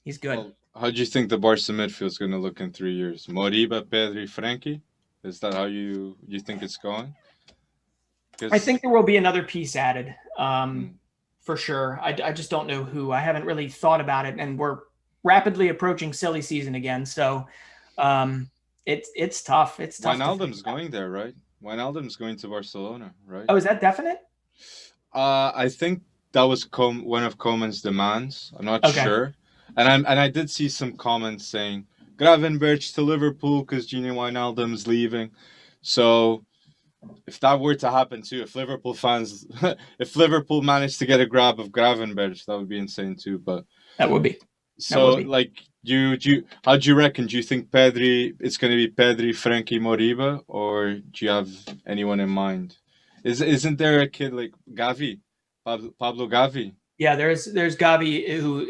He's good. Well, how do you think the Barca midfield is going to look in 3 years? Moriba, Pedri, Frankie? Is that how you think it's going? I Because think there will be another piece added, mm, for sure. I just don't know who. I haven't really thought about it, and we're rapidly approaching silly season again. So um, it's tough. It's tough to figure Wijnaldum's out. going there, right? Wijnaldum's going to Barcelona, right? Oh, is that definite? I think that was one of Koeman's demands. I'm not Okay. sure, and I did see some comments saying Gravenberch to Liverpool because Gini Wijnaldum's leaving. So if that were to happen too, if Liverpool fans, if Liverpool managed to get a grab of Gravenberch, that would be insane too. But That would be. That so would be. like, how do you reckon? Do you think Pedri? It's going to be Pedri, Frankie, Moriba, or do you have anyone in mind? Isn't there a kid like Gavi, Pablo Gavi? Yeah, there's Gavi who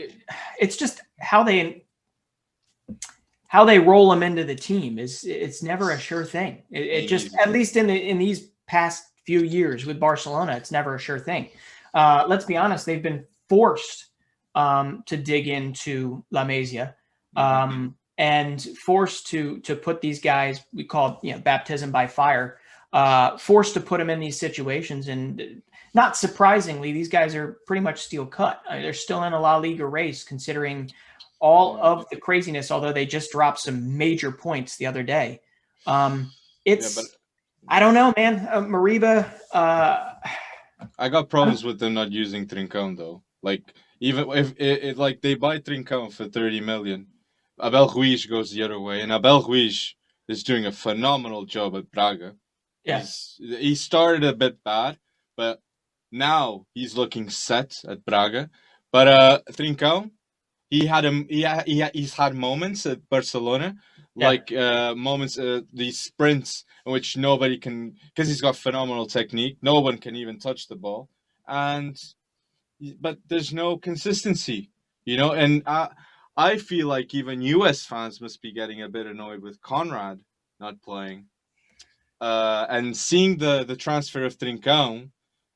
it's just how they roll him into the team is it's never a sure thing. It just He, at least in these past few years with Barcelona, it's never a sure thing. Let's be honest, they've been forced to dig into La Masia, mhm. and forced to put these guys, we call it, baptism by fire, forced to put them in these situations. And not surprisingly, these guys are pretty much steel cut. They're still in a La Liga race, considering all Yeah, of the craziness, although they just dropped some major points the other day. yeah, but It's, I don't know, man. Mariba, I got problems with them not using Trincão though. Like even if like they buy Trincão for 30 million, Abel Ruiz goes the other way, and Abel Ruiz is doing a phenomenal job at Braga. yeah, He started a bit bad, but now he's looking set at Braga. But Trincão, he's had moments at Barcelona, yeah, like moments these sprints in which nobody can, because he's got phenomenal technique. No one can even touch the ball, and but there's no consistency, And I feel like even U.S. fans must be getting a bit annoyed with Conrad not playing, and seeing the transfer of Trincão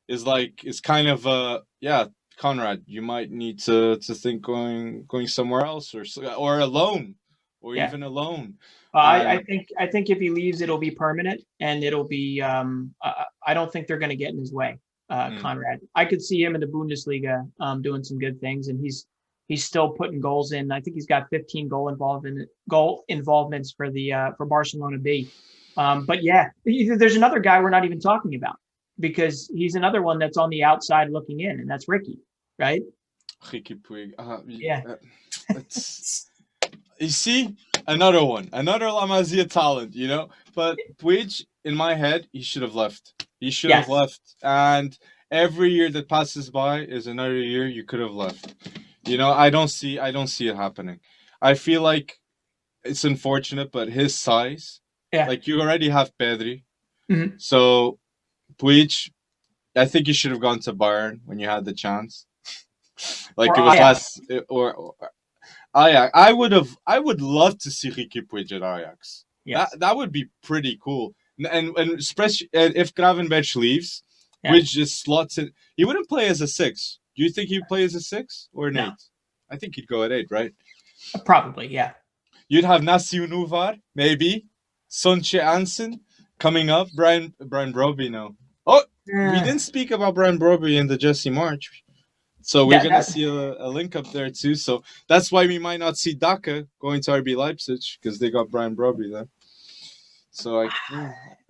is kind of yeah, Conrad, you might need to think going somewhere else, or alone, or yeah. even alone. I And think if he leaves, it'll be permanent, and it'll be. I don't think they're going to get in his way, mm, Conrad. I could see him in the Bundesliga, doing some good things, and he's still putting goals in. I think he's got 15 goal involvements for the for Barcelona B. But yeah, there's another guy we're not even talking about, because he's another one that's on the outside looking in, and that's Ricky, right? Ricky Puig, Yeah. it's you see another La Masia talent, But Puig, in my head, he should have left. He should have Yes. left, and every year that passes by is another year you could have left. I don't see it happening. I feel like it's unfortunate, but his size, Yeah. like you already have Pedri, Mhm. so Puig, I think you should have gone to Bayern when you had the chance. Like Or it was Ajax. last, or Ajax. I would love to see Ricky Puig at Ajax. That Yes. that would be pretty cool. And especially if Gravenberch leaves, Yeah. Puig just slots it. He wouldn't play as a six. Do you think he'd play as a six or an No. eight? I think he'd go at eight, right? Probably. Yeah. You'd have Nasiu Nuvar, maybe. Sonche Ansen coming up. Brian Broby, no. Oh, we Uh, didn't speak about Brian Broby in the Jesse March. So we're that gonna that see a link up there too. So that's why we might not see Daka going to RB Leipzig because they got Brian Broby there. So I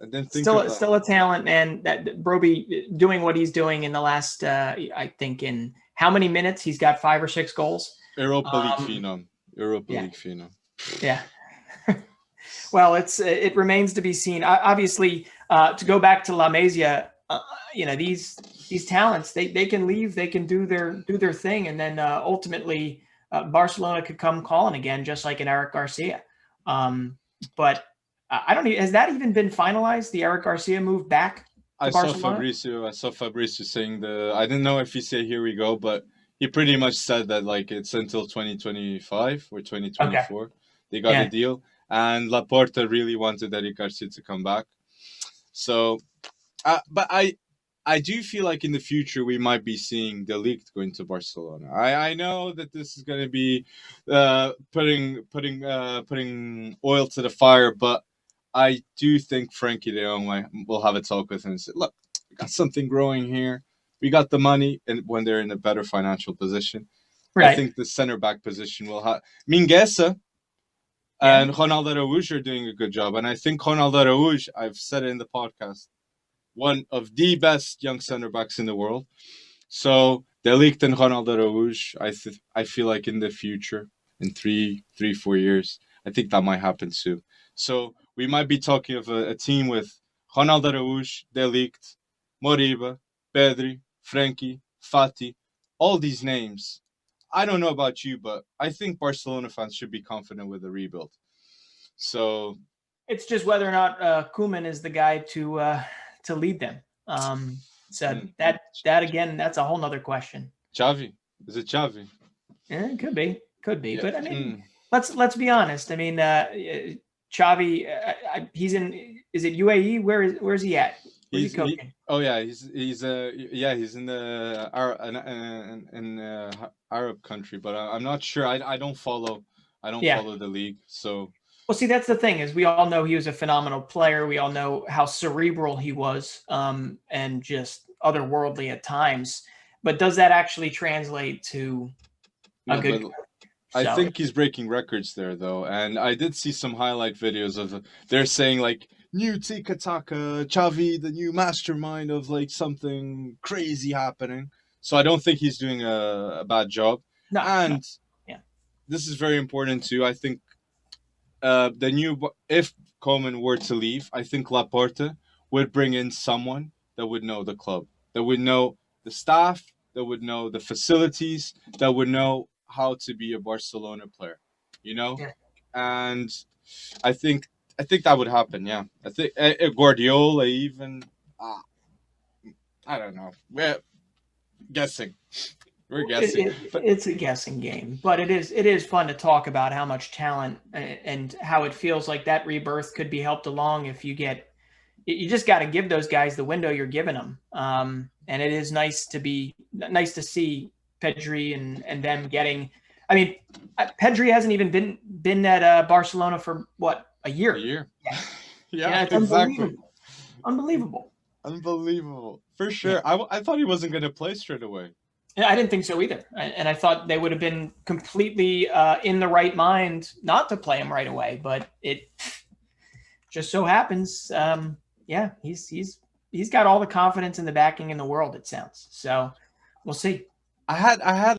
didn't think of that. still a talent, man. That Broby doing what he's doing in the last, I think, in how many minutes he's got 5 or 6 goals. Europa League Um, phenom. Europa yeah, League phenom. yeah. Well, it remains to be seen. Obviously, to go back to La Masia, these talents, they can leave, they can do their thing, and then ultimately Barcelona could come calling again, just like an Eric Garcia. But I don't even, has that even been finalized? The Eric Garcia move back to I saw Barcelona? Fabrizio. I saw Fabrizio saying the. I didn't know if he said here we go, but he pretty much said that like it's until 2025 or Okay. 2024. They got a Yeah. deal, and Laporta really wanted Eric Garcia to come back. So, but I I do feel like in the future we might be seeing De Ligt going to Barcelona. I know that this is going to be putting oil to the fire, but I do think Frankie De Jong will have a talk with him and say, "Look, we got something growing here. We got the money, and when they're in a better financial position, I Right. think the center back position will have Mingueza Yeah. and Ronaldo Araújo are doing a good job, and I think Ronaldo Araújo, I've said it in the podcast, one of the best young center backs in the world. So De Ligt and Ronaldo Araújo, I feel like in the future, in 4 years, I think that might happen soon. So we might be talking of a team with Ronaldo Araújo, De Ligt, Moriba, Pedri, Frankie, Fati, all these names. I don't know about you, but I think Barcelona fans should be confident with the rebuild. So It's just whether or not Koeman is the guy to lead them. So that again, that's a whole nother question. Xavi, is it Xavi? Yeah, it could be. Yeah. But I mean, let's be honest. I mean, Xavi, he's in. Is it UAE? Where's he at? Where's he coaching? He's in the Arab country, but I'm not sure. I don't follow. I don't follow the league, so. Well, see, that's the thing is we all know he was a phenomenal player. We all know how cerebral he was, and just otherworldly at times. But does that actually translate to a good? I think he's breaking records there, though, and I did see some highlight videos of they're saying like new Tiki Taka, Xavi, the new mastermind of like something crazy happening. So I don't think he's doing a bad job. No, and this is very important too. I think if Coleman were to leave, I think Laporta would bring in someone that would know the club, that would know the staff, that would know the facilities, that would know how to be a Barcelona player, and I think that would happen. Yeah, I think Guardiola even. I don't know. We're guessing. We're guessing. It's a guessing game, but it is fun to talk about how much talent and how it feels like that rebirth could be helped along if you get. You just got to give those guys the window you're giving them, and it is nice to see Pedri and them getting. I mean, Pedri hasn't even been at Barcelona for what, a year? A year. Yeah, it's exactly. Unbelievable. For sure. Yeah. I thought he wasn't going to play straight away. Yeah, I didn't think so either, and I thought they would have been completely in the right mind not to play him right away, but it just so happens. He's got all the confidence and the backing in the world, it sounds. So we'll see. I had